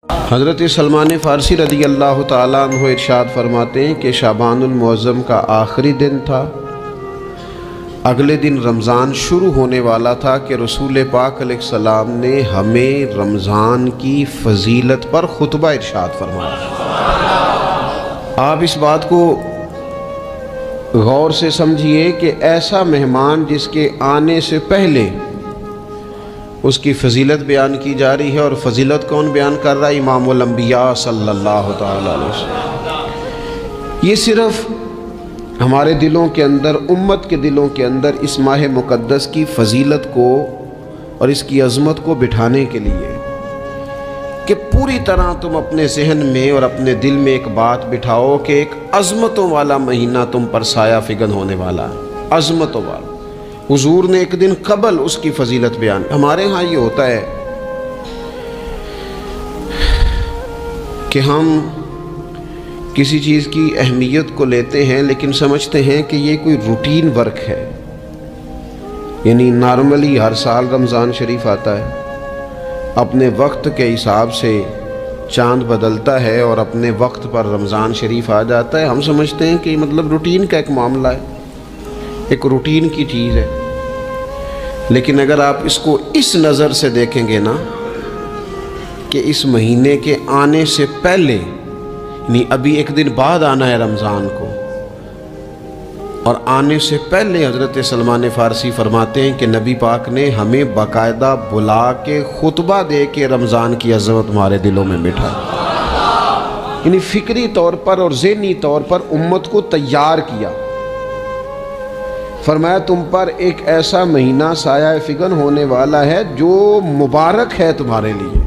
حضرت سلمان فارسی رضی اللہ تعالیٰ عنہ ارشاد فرماتے ہیں کہ شعبان المعظم کا آخری دن تھا، اگلے دن رمضان شروع ہونے والا تھا کہ رسول پاک علیہ السلام نے ہمیں رمضان کی فضیلت پر خطبہ ارشاد فرمایا۔ آپ اس بات کو غور سے سمجھیے کہ ایسا مہمان جس کے آنے سے پہلے اس کی فضیلت بیان کی جا رہی ہے، اور فضیلت کون بیان کر رہا ہے؟ امام الانبیاء صلی اللہ تعالیٰ علیہ وسلم۔ یہ صرف ہمارے دلوں کے اندر، امت کے دلوں کے اندر اس ماہ مقدس کی فضیلت کو اور اس کی عظمت کو بٹھانے کے لیے کہ پوری طرح تم اپنے ذہن میں اور اپنے دل میں ایک بات بٹھاؤ کہ ایک عظمتوں والا مہینہ تم پر سایہ فگن ہونے والا ہے، عظمتوں والا۔ حضور نے ایک دن قبل اس کی فضیلت بیان۔ ہمارے ہاں یہ ہوتا ہے کہ ہم کسی چیز کی اہمیت کو لیتے ہیں لیکن سمجھتے ہیں کہ یہ کوئی روٹین ورک ہے، یعنی نارملی ہر سال رمضان شریف آتا ہے، اپنے وقت کے حساب سے چاند بدلتا ہے اور اپنے وقت پر رمضان شریف آ جاتا ہے۔ ہم سمجھتے ہیں کہ مطلب روٹین کا ایک معاملہ ہے، ایک روٹین کی چیز ہے۔ لیکن اگر آپ اس کو اس نظر سے دیکھیں گے نا کہ اس مہینے کے آنے سے پہلے، یعنی ابھی ایک دن بعد آنا ہے رمضان کو، اور آنے سے پہلے حضرت سلمان فارسی فرماتے ہیں کہ نبی پاک نے ہمیں باقاعدہ بلا کے خطبہ دے کے رمضان کی عظمت ہمارے دلوں میں بٹھائی، یعنی فکری طور پر اور ذہنی طور پر امت کو تیار کیا۔ فرمایا تم پر ایک ایسا مہینہ سایہ فگن ہونے والا ہے جو مبارک ہے تمہارے لیے،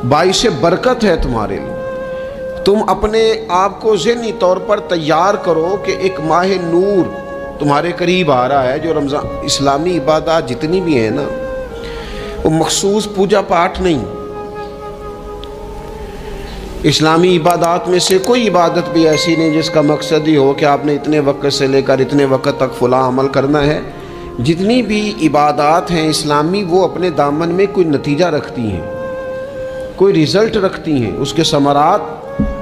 باعث برکت ہے تمہارے لیے۔ تم اپنے آپ کو ذہنی طور پر تیار کرو کہ ایک ماہ نور تمہارے قریب آ رہا ہے۔ جو رمضان اسلامی عبادات جتنی بھی ہیں نا، وہ مخصوص پوجا پاٹ نہیں۔ اسلامی عبادات میں سے کوئی عبادت بھی ایسی نہیں جس کا مقصد ہی ہو کہ آپ نے اتنے وقت سے لے کر اتنے وقت تک فلاں عمل کرنا ہے۔ جتنی بھی عبادات ہیں اسلامی، وہ اپنے دامن میں کوئی نتیجہ رکھتی ہیں، کوئی رزلٹ رکھتی ہیں، اس کے ثمرات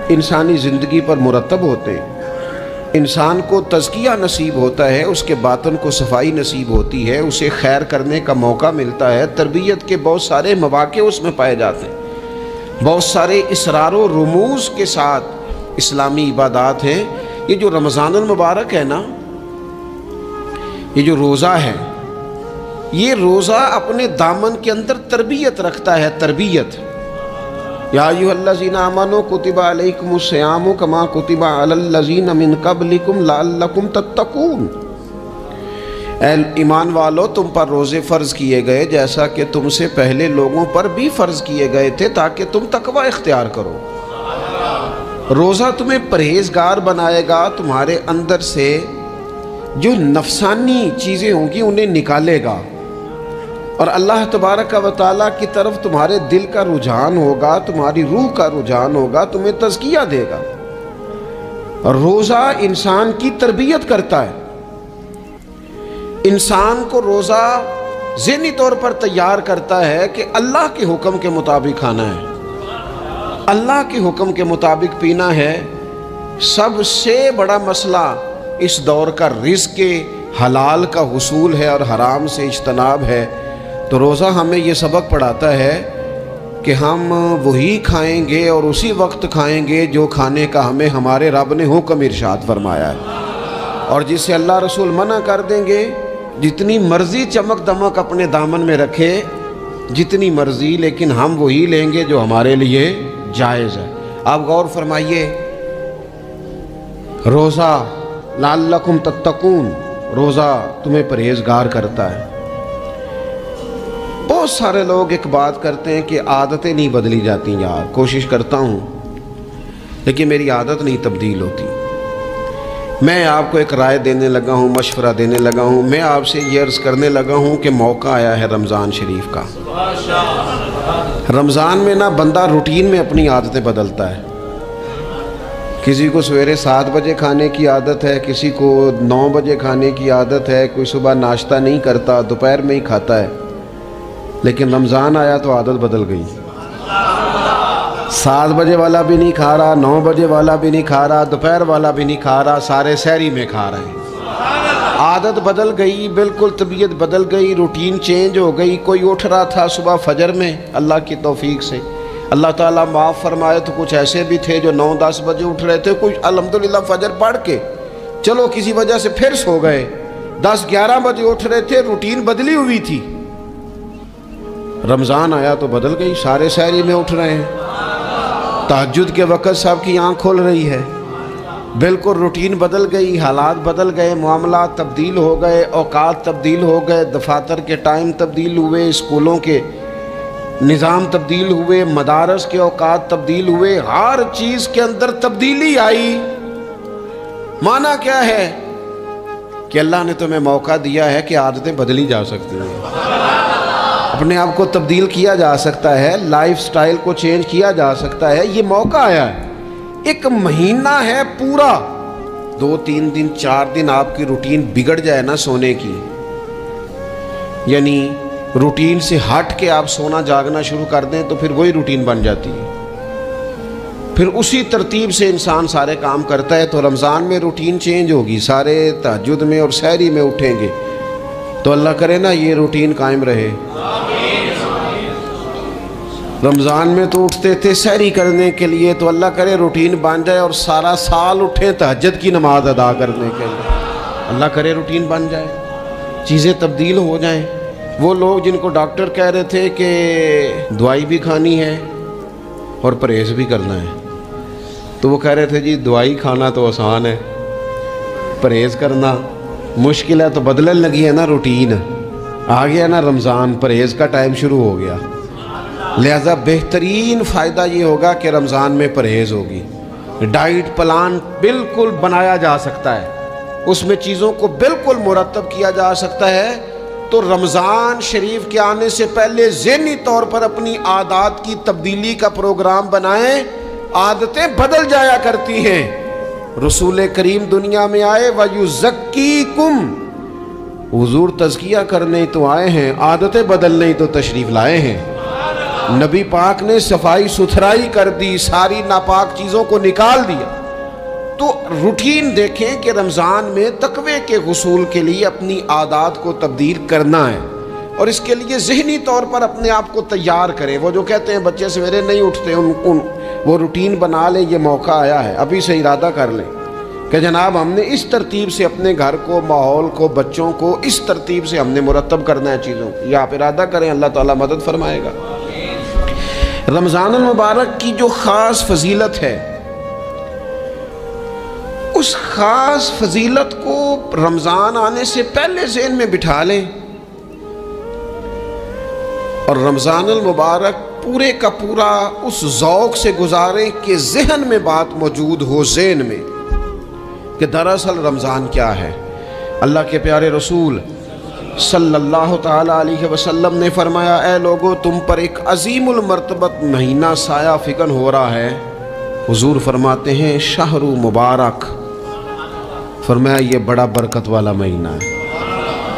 انسانی زندگی پر مرتب ہوتے ہیں۔ انسان کو تزکیہ نصیب ہوتا ہے، اس کے باطن کو صفائی نصیب ہوتی ہے، اسے خیر کرنے کا موقع ملتا ہے، تربیت کے بہت سارے مواقع اس میں پائے جاتے ہیں، بہت سارے اسرار و رموز کے ساتھ اسلامی عبادات ہیں۔ یہ جو رمضان المبارک ہے نا، یہ جو روزہ ہے، یہ روزہ اپنے دامن کے اندر تربیت رکھتا ہے، تربیت۔ یا ایھا الذین آمنوا کتب علیکم الصیام کما کتب علی الذین من قبلکم لعلکم تتقون۔ اے ایمان والو، تم پر روزے فرض کیے گئے جیسا کہ تم سے پہلے لوگوں پر بھی فرض کیے گئے تھے تاکہ تم تقوی اختیار کرو۔ روزہ تمہیں پرہیزگار بنائے گا، تمہارے اندر سے جو نفسانی چیزیں ہوں گی انہیں نکالے گا، اور اللہ تبارک و تعالیٰ کی طرف تمہارے دل کا رجحان ہوگا، تمہاری روح کا رجحان ہوگا، تمہیں تزکیہ دے گا۔ روزہ انسان کی تربیت کرتا ہے، انسان کو روزہ ذہنی طور پر تیار کرتا ہے کہ اللہ کے حکم کے مطابق کھانا ہے، اللہ کے حکم کے مطابق پینا ہے۔ سب سے بڑا مسئلہ اس دور کا رزق حلال کا حصول ہے اور حرام سے اجتناب ہے۔ تو روزہ ہمیں یہ سبق پڑھاتا ہے کہ ہم وہی کھائیں گے اور اسی وقت کھائیں گے جو کھانے کا ہمیں ہمارے رب نے حکم ارشاد فرمایا ہے، اور جس سے اللہ رسول منع کر دیں گے جتنی مرضی چمک دمک اپنے دامن میں رکھے، جتنی مرضی، لیکن ہم وہی لیں گے جو ہمارے لیے جائز ہے۔ آپ غور فرمائیے، روزہ لعلکم تتقون، روزہ تمہیں پرہیزگار کرتا ہے۔ بہت سارے لوگ ایک بات کرتے ہیں کہ عادتیں نہیں بدلی جاتی یار، کوشش کرتا ہوں لیکن میری عادت نہیں تبدیل ہوتی۔ میں آپ کو ایک رائے دینے لگا ہوں، مشورہ دینے لگا ہوں، میں آپ سے یہ عرض کرنے لگا ہوں کہ موقع آیا ہے رمضان شریف کا۔ رمضان میں نا بندہ روٹین میں اپنی عادتیں بدلتا ہے۔ کسی کو سویرے 7 بجے کھانے کی عادت ہے، کسی کو 9 بجے کھانے کی عادت ہے، کوئی صبح ناشتہ نہیں کرتا، دوپہر میں ہی کھاتا ہے۔ لیکن رمضان آیا تو عادت بدل گئی۔ 7 بجے والا بھی نہیں کھا رہا، 9 بجے والا بھی نہیں کھا رہا، دوپہر والا بھی نہیں کھا رہا، سارے سحری میں کھا رہے ہیں۔ عادت بدل گئی، بالکل طبیعت بدل گئی، روٹین چینج ہو گئی۔ کوئی اٹھ رہا تھا صبح فجر میں اللہ کی توفیق سے، اللہ تعالیٰ معاف فرمائے، تو کچھ ایسے بھی تھے جو 9-10 بجے اٹھ رہے تھے، کچھ الحمدللہ فجر پڑھ کے چلو کسی وجہ سے پھر سو گئے، 10-11 بجے اٹھ رہے تھے، روٹین بدلی ہوئی تھی۔ رمضان آیا تو بدل گئی، سارے سحری میں اٹھ رہے ہیں، تہجد کے وقت سب کی آنکھ کھل رہی ہے، بالکل روٹین بدل گئی، حالات بدل گئے، معاملات تبدیل ہو گئے، اوقات تبدیل ہو گئے، دفاتر کے ٹائم تبدیل ہوئے، اسکولوں کے نظام تبدیل ہوئے، مدارس کے اوقات تبدیل ہوئے، ہر چیز کے اندر تبدیلی آئی۔ معنی کیا ہے کہ اللہ نے تمہیں موقع دیا ہے کہ عادتیں بدلی جا سکتی ہیں، اپنے آپ کو تبدیل کیا جا سکتا ہے، لائف سٹائل کو چینج کیا جا سکتا ہے، یہ موقع آیا ہے۔ ایک مہینہ ہے پورا، 2-3 دن 4 دن آپ کی روٹین بگڑ جائے نا سونے کی، یعنی روٹین سے ہٹ کے آپ سونا جاگنا شروع کر دیں تو پھر وہی روٹین بن جاتی ہے، پھر اسی ترتیب سے انسان سارے کام کرتا ہے۔ تو رمضان میں روٹین چینج ہوگی، سارے تہجد میں اور سحری میں اٹھیں گے، تو اللہ کرے نا یہ روٹین قائم رہے۔ رمضان میں تو اٹھتے تھے سحری کرنے کے لیے، تو اللہ کرے روٹین بن جائے اور سارا سال اٹھیں تہجد کی نماز ادا کرنے کے لیے، اللہ کرے روٹین بن جائے، چیزیں تبدیل ہو جائیں۔ وہ لوگ جن کو ڈاکٹر کہہ رہے تھے کہ دوائی بھی کھانی ہے اور پرہیز بھی کرنا ہے، تو وہ کہہ رہے تھے جی دوائی کھانا تو آسان ہے، پرہیز کرنا مشکل ہے، تو بدلنے لگی ہے نا روٹین، آ گیا نا رمضان، پرہیز کا ٹائم شروع ہو گیا، لہذا بہترین فائدہ یہ ہوگا کہ رمضان میں پرہیز ہوگی، ڈائٹ پلان بالکل بنایا جا سکتا ہے، اس میں چیزوں کو بالکل مرتب کیا جا سکتا ہے۔ تو رمضان شریف کے آنے سے پہلے ذہنی طور پر اپنی عادات کی تبدیلی کا پروگرام بنائیں، عادتیں بدل جایا کرتی ہیں۔ رسول کریم دنیا میں آئے وَيُزَكِّيكُمْ، حضور تزکیہ کرنے تو آئے ہیں، عادتیں بدلنے تو تشریف لائے ہیں۔ نبی پاک نے صفائی ستھرائی کر دی، ساری ناپاک چیزوں کو نکال دیا۔ تو روٹین دیکھیں کہ رمضان میں تقوی کے حصول کے لیے اپنی عادات کو تبدیل کرنا ہے، اور اس کے لیے ذہنی طور پر اپنے آپ کو تیار کریں۔ وہ جو کہتے ہیں بچے سویرے نہیں اٹھتے، وہ روٹین بنا لیں، یہ موقع آیا ہے، ابھی سے ارادہ کر لیں کہ جناب ہم نے اس ترتیب سے اپنے گھر کو، ماحول کو، بچوں کو اس ترتیب سے ہم نے مرتب کرنا ہے چیزوں کو، یہ آپ ارادہ کریں، اللہ تعالیٰ مدد فرمائے گا۔ رمضان المبارک کی جو خاص فضیلت ہے، اس خاص فضیلت کو رمضان آنے سے پہلے ذہن میں بٹھا لیں، اور رمضان المبارک پورے کا پورا اس ذوق سے گزاریں کہ ذہن میں بات موجود ہو، ذہن میں کہ دراصل رمضان کیا ہے۔ اللہ کے پیارے رسول صلی اللہ تعالیٰ علیہ وسلم نے فرمایا، اے لوگو تم پر ایک عظیم المرتبت مہینہ سایہ فکن ہو رہا ہے۔ حضور فرماتے ہیں شہر مبارک، فرمایا یہ بڑا برکت والا مہینہ ہے،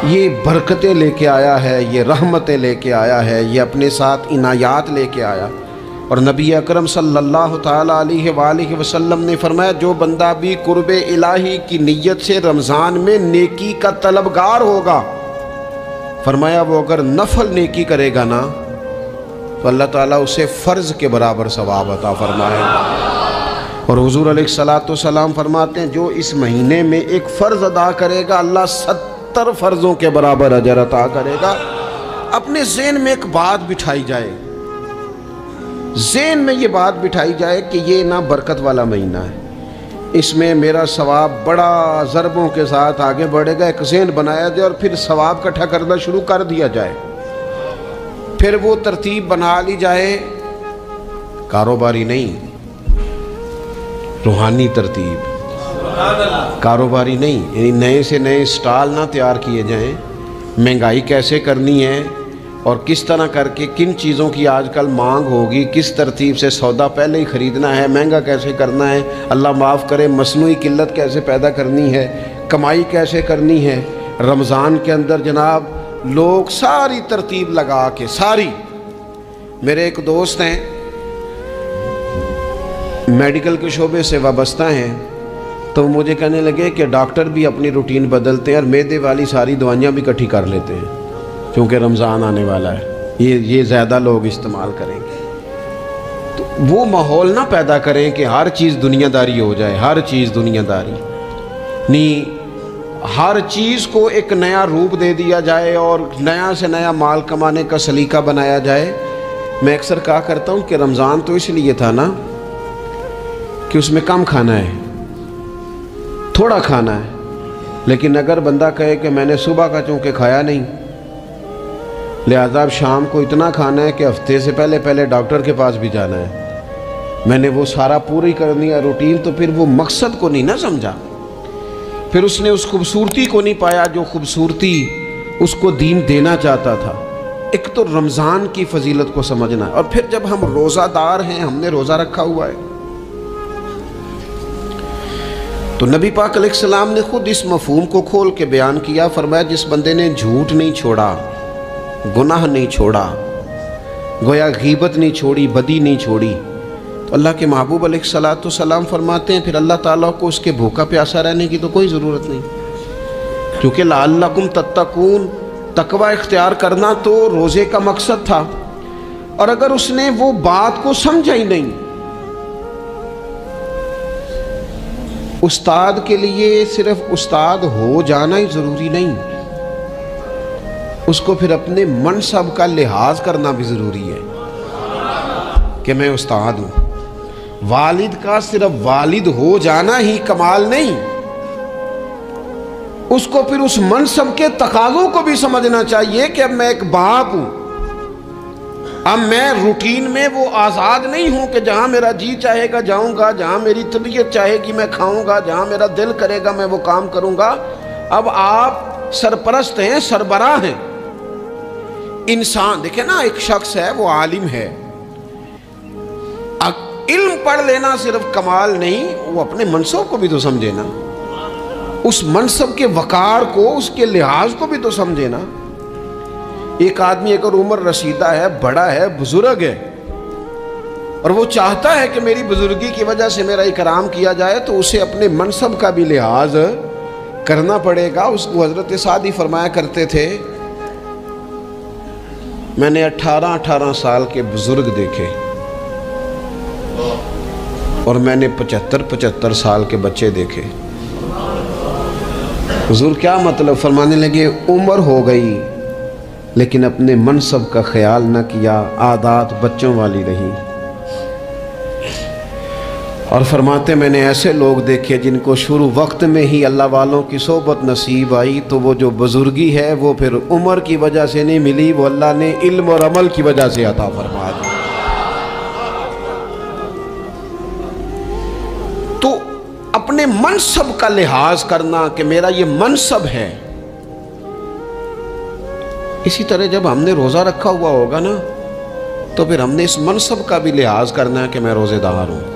یہ برکتیں لے کے آیا ہے، یہ رحمتیں لے کے آیا ہے، یہ اپنے ساتھ عنایات لے کے آیا۔ اور نبی اکرم صلی اللہ تعالیٰ علیہ وآلہ وسلم نے فرمایا جو بندہ بھی قرب الہی کی نیت سے رمضان میں نیکی کا طلبگار ہوگا، فرمایا وہ اگر نفل نیکی کرے گا نا تو اللہ تعالیٰ اسے فرض کے برابر ثواب عطا فرمائے گا۔ اور حضور علیہ السلام فرماتے ہیں جو اس مہینے میں ایک فرض ادا کرے گا اللہ 70 فرضوں کے برابر اجر عطا کرے گا۔ اپنے ذہن میں ایک بات بٹھائی جائے، ذہن میں یہ بات بٹھائی جائے کہ یہ نا برکت والا مہینہ ہے، اس میں میرا ثواب بڑا ضربوں کے ساتھ آگے بڑھے گا، ایک ذہن بنایا جائے اور پھر ثواب اکٹھا کرنا شروع کر دیا جائے۔ پھر وہ ترتیب بنا لی جائے، کاروباری نہیں، روحانی ترتیب، کاروباری نہیں، یعنی نئے سے نئے سٹال نہ تیار کیے جائیں، مہنگائی کیسے کرنی ہے اور کس طرح کر کے کن چیزوں کی آج کل مانگ ہوگی، کس ترتیب سے سودا پہلے ہی خریدنا ہے، مہنگا کیسے کرنا ہے، اللہ معاف کرے مصنوعی قلت کیسے پیدا کرنی ہے، کمائی کیسے کرنی ہے۔ رمضان کے اندر جناب لوگ ساری ترتیب لگا کے، ساری، میرے ایک دوست ہیں میڈیکل کے شعبے سے وابستہ ہیں، تو مجھے کہنے لگے کہ ڈاکٹر بھی اپنی روٹین بدلتے ہیں اور معدے والی ساری دوائیاں بھی اکٹھی کر لیتے ہیں کیونکہ رمضان آنے والا ہے، یہ زیادہ لوگ استعمال کریں گے۔ تو وہ ماحول نہ پیدا کریں کہ ہر چیز دنیا داری ہو جائے، ہر چیز دنیا داری نہیں، ہر چیز کو ایک نیا روپ دے دیا جائے اور نیا سے نیا مال کمانے کا سلیقہ بنایا جائے۔ میں اکثر کہا کرتا ہوں کہ رمضان تو اس لیے تھا نا کہ اس میں کم کھانا ہے، تھوڑا کھانا ہے، لیکن اگر بندہ کہے کہ میں نے صبح کا چونکہ کھایا نہیں لہذا اب شام کو اتنا کھانا ہے کہ ہفتے سے پہلے ڈاکٹر کے پاس بھی جانا ہے، میں نے وہ سارا پوری کرنی ہے روٹین، تو پھر وہ مقصد کو نہیں نہ سمجھا، پھر اس نے اس خوبصورتی کو نہیں پایا جو خوبصورتی اس کو دین دینا چاہتا تھا۔ ایک تو رمضان کی فضیلت کو سمجھنا ہے، اور پھر جب ہم روزہ دار ہیں، ہم نے روزہ رکھا ہوا ہے، تو نبی پاک علیہ السلام نے خود اس مفہوم کو کھول کے بیان کیا، فرمایا جس بندے نے جھوٹ نہیں چھوڑا، گناہ نہیں چھوڑا، گویا غیبت نہیں چھوڑی، بدی نہیں چھوڑی، تو اللہ کے محبوب علیہ السلام فرماتے ہیں پھر اللہ تعالیٰ کو اس کے بھوکا پیاسا رہنے کی تو کوئی ضرورت نہیں، کیونکہ لعلکم تتقون، تقوی اختیار کرنا تو روزے کا مقصد تھا، اور اگر اس نے وہ بات کو سمجھا ہی نہیں، استاد کے لیے صرف استاد ہو جانا ہی ضروری نہیں، اس کو پھر اپنے منصب کا لحاظ کرنا بھی ضروری ہے کہ میں استاد ہوں۔ والد کا صرف والد ہو جانا ہی کمال نہیں، اس کو پھر اس منصب کے تقاضوں کو بھی سمجھنا چاہیے کہ اب میں ایک باپ ہوں، اب میں روٹین میں وہ آزاد نہیں ہوں کہ جہاں میرا جی چاہے گا جاؤں گا، جہاں میری طبیعت چاہے گی میں کھاؤں گا، جہاں میرا دل کرے گا میں وہ کام کروں گا۔ اب آپ سرپرست ہیں، سربراہ ہیں۔ انسان دیکھیں نا، ایک شخص ہے وہ عالم ہے، علم پڑھ لینا صرف کمال نہیں، وہ اپنے منصب کو بھی تو سمجھے نا، اس منصب کے وقار کو، اس کے لحاظ کو بھی تو سمجھے نا۔ ایک آدمی اگر عمر رسیدہ ہے، بڑا ہے، بزرگ ہے، اور وہ چاہتا ہے کہ میری بزرگی کی وجہ سے میرا اکرام کیا جائے، تو اسے اپنے منصب کا بھی لحاظ کرنا پڑے گا۔ اس کو حضرت سعدی فرمایا کرتے تھے میں نے 18 سال کے بزرگ دیکھے اور میں نے 75 سال کے بچے دیکھے۔ حضور کیا مطلب؟ فرمانے لگے عمر ہو گئی لیکن اپنے منصب کا خیال نہ کیا، عادات بچوں والی رہی۔ اور فرماتے میں نے ایسے لوگ دیکھے جن کو شروع وقت میں ہی اللہ والوں کی صحبت نصیب آئی، تو وہ جو بزرگی ہے وہ پھر عمر کی وجہ سے نہیں ملی، وہ اللہ نے علم اور عمل کی وجہ سے عطا فرما دی۔ تو اپنے منصب کا لحاظ کرنا کہ میرا یہ منصب ہے۔ اسی طرح جب ہم نے روزہ رکھا ہوا ہوگا نا، تو پھر ہم نے اس منصب کا بھی لحاظ کرنا ہے کہ میں روزے دار ہوں۔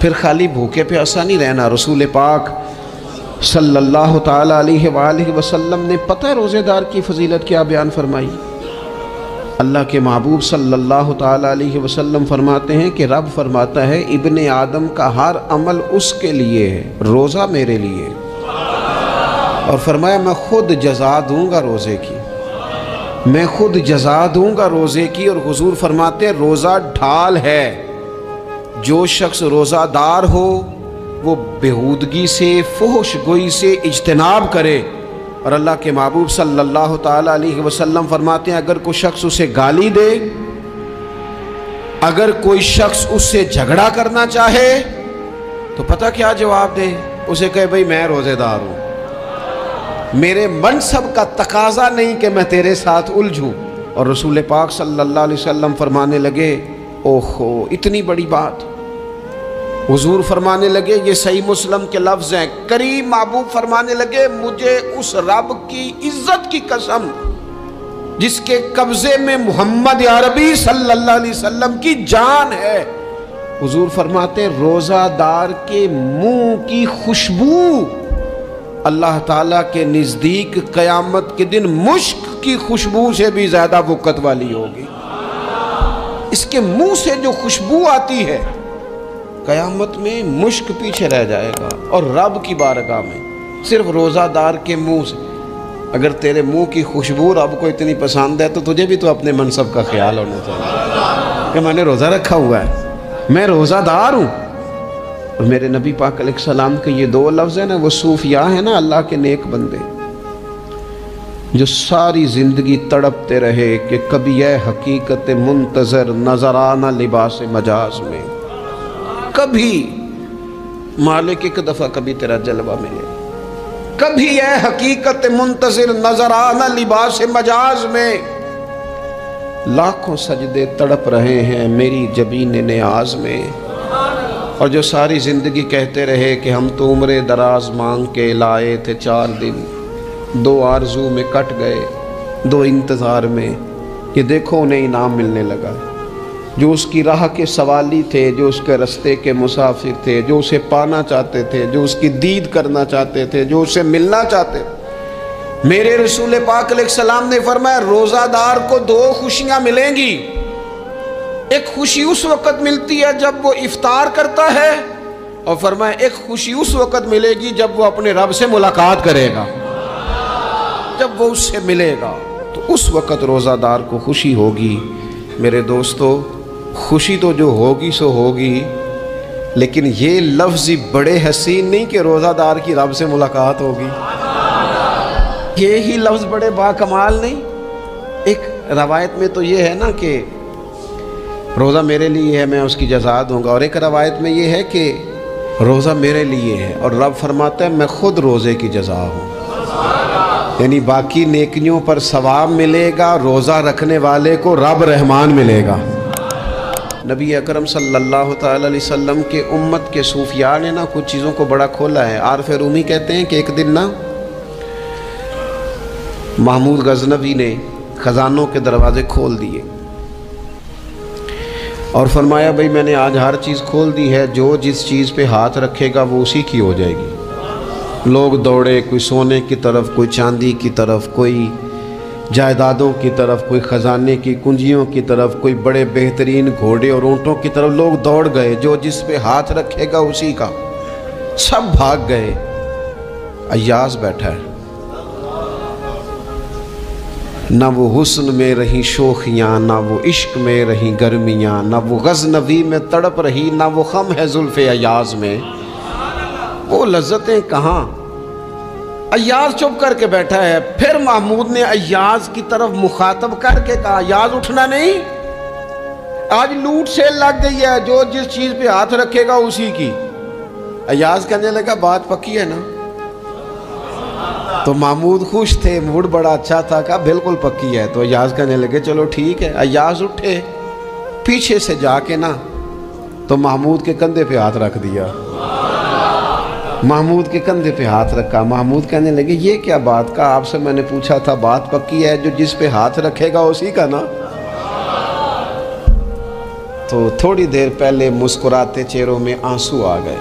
پھر خالی بھوکے پیاسا نہیں رہنا۔ رسول پاک صلی اللہ تعالیٰ علیہ وآلہ وسلم نے پتہ ہے روزے دار کی فضیلت کیا بیان فرمائی؟ اللہ کے محبوب صلی اللہ تعالیٰ علیہ وسلم فرماتے ہیں کہ رب فرماتا ہے ابن آدم کا ہر عمل اس کے لیے ہے، روزہ میرے لیے، اور فرمایا میں خود جزا دوں گا روزے کی، میں خود جزا دوں گا روزے کی۔ اور حضور فرماتے ہیں روزہ ڈھال ہے، جو شخص روزہ دار ہو وہ بےہودگی سے، فحش گوئی سے اجتناب کرے۔ اور اللہ کے محبوب صلی اللہ تعالیٰ علیہ وسلم فرماتے ہیں اگر کوئی شخص اسے گالی دے، اگر کوئی شخص اس سے جھگڑا کرنا چاہے تو پتہ کیا جواب دے؟ اسے کہے بھئی میں روزے دار ہوں، میرے منصب کا تقاضا نہیں کہ میں تیرے ساتھ الجھوں۔ اور رسول پاک صلی اللہ علیہ وسلم فرمانے لگے اوہو اتنی بڑی بات۔ حضور فرمانے لگے، یہ صحیح مسلم کے لفظ ہیں، کریم محبوب فرمانے لگے مجھے اس رب کی عزت کی قسم جس کے قبضے میں محمد عربی صلی اللہ علیہ وسلم کی جان ہے، حضور فرماتے روزہ دار کے منہ کی خوشبو اللہ تعالیٰ کے نزدیک قیامت کے دن مشک کی خوشبو سے بھی زیادہ وقت والی ہوگی۔ اس کے منہ سے جو خوشبو آتی ہے قیامت میں مشک پیچھے رہ جائے گا، اور رب کی بارگاہ میں صرف روزہ دار کے منہ سے، اگر تیرے منہ کی خوشبو رب کو اتنی پسند ہے تو تجھے بھی تو اپنے منصب کا خیال ہونا چاہیے کہ میں نے روزہ رکھا ہوا ہے، میں روزہ دار ہوں۔ اور میرے نبی پاک علیہ السلام کے یہ دو لفظ ہیں نا، وہ صوفیاء ہیں نا، اللہ کے نیک بندے جو ساری زندگی تڑپتے رہے کہ کبھی اے حقیقت منتظر نظر آنا لباس مجاز میں، کبھی مالک ایک دفعہ کبھی تیرا جلوہ ملے، کبھی اے حقیقت منتظر نظر آنا لباس مجاز میں۔ لاکھوں سجدے تڑپ رہے ہیں میری جبین نیاز میں، اور جو ساری زندگی کہتے رہے کہ ہم تو عمر دراز مانگ کے لائے تھے 4 دن، 2 آرزو میں کٹ گئے، 2 انتظار میں، یہ دیکھو انہیں انعام ملنے لگا۔ جو اس کی راہ کے سوالی تھے، جو اس کے رستے کے مسافر تھے، جو اسے پانا چاہتے تھے، جو اس کی دید کرنا چاہتے تھے، جو اسے ملنا چاہتے تھے، میرے رسول پاک علیہ السلام نے فرمایا روزہ دار کو 2 خوشیاں ملیں گی۔ ایک خوشی اس وقت ملتی ہے جب وہ افطار کرتا ہے، اور فرمایا ایک خوشی اس وقت ملے گی جب وہ اپنے رب سے ملاقات کرے گا، جب وہ اس سے ملے گا تو اس وقت روزہ دار کو خوشی ہوگی۔ میرے دوستو، خوشی تو جو ہوگی سو ہوگی، لیکن یہ لفظ بڑے حسین نہیں کہ روزہ دار کی رب سے ملاقات ہوگی، یہی لفظ بڑے باکمال نہیں۔ ایک روایت میں تو یہ ہے نا کہ روزہ میرے لیے ہے، میں اس کی جزا دوں گا، اور ایک روایت میں یہ ہے کہ روزہ میرے لیے ہے اور رب فرماتا ہے میں خود روزے کی جزا ہوں، یعنی باقی نیکیوں پر ثواب ملے گا، روزہ رکھنے والے کو رب رحمان ملے گا۔ نبی اکرم صلی اللہ تعالی علیہ وسلم کے امت کے صوفیاء نے نا کچھ چیزوں کو بڑا کھولا ہے۔ عارف رومی کہتے ہیں کہ ایک دن نا محمود غزنوی نے خزانوں کے دروازے کھول دیے اور فرمایا بھئی میں نے آج ہر چیز کھول دی ہے، جو جس چیز پہ ہاتھ رکھے گا وہ اسی کی ہو جائے گی۔ لوگ دوڑے، کوئی سونے کی طرف، کوئی چاندی کی طرف، کوئی جائیدادوں کی طرف، کوئی خزانے کی کنجیوں کی طرف، کوئی بڑے بہترین گھوڑے اور اونٹوں کی طرف، لوگ دوڑ گئے، جو جس پہ ہاتھ رکھے گا اسی کا۔ سب بھاگ گئے، ایاز بیٹھا ہے، نہ وہ حسن میں رہی شوخیاں، نہ وہ عشق میں رہی گرمیاں، نہ وہ غزنوی میں تڑپ رہی، نہ وہ خم ہے زلف ایاز میں، وہ لذتیں کہاں۔ ایاز چپ کر کے بیٹھا ہے۔ پھر محمود نے ایاز کی طرف مخاطب کر کے کہا ایاز اٹھنا نہیں، آج لوٹ سیل لگ گئی ہے، جو جس چیز پہ ہاتھ رکھے گا اسی کی۔ ایاز کہنے لگا بات پکی ہے نا؟ تو محمود خوش تھے، موڈ بڑا اچھا تھا، کہا بالکل پکی ہے۔ تو ایاز کہنے لگے چلو ٹھیک ہے۔ ایاز اٹھے، پیچھے سے جا کے نا تو محمود کے کندھے پہ ہاتھ رکھ دیا، محمود کے کندھے پہ ہاتھ رکھا۔ محمود کہنے لگے یہ کیا بات کا، آپ سے میں نے پوچھا تھا بات پکی ہے، جو جس پہ ہاتھ رکھے گا اسی کا نا۔ تو تھوڑی دیر پہلے مسکراتے چہروں میں آنسو آ گئے،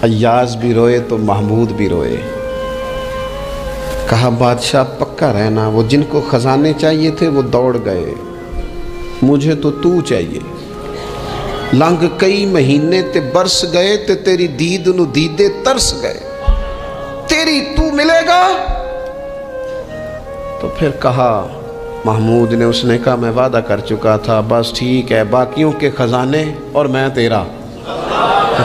ایاز بھی روئے تو محمود بھی روئے۔ کہا بادشاہ پکا رہنا، وہ جن کو خزانے چاہیے تھے وہ دوڑ گئے، مجھے تو تو چاہیے۔ لنگ کئی مہینے تے برس گئے تے تیری دید نو دیدے ترس گئے، تیری تو ملے گا۔ تو پھر کہا محمود نے، اس نے کہا میں وعدہ کر چکا تھا، بس ٹھیک ہے، باقیوں کے خزانے اور میں تیرا،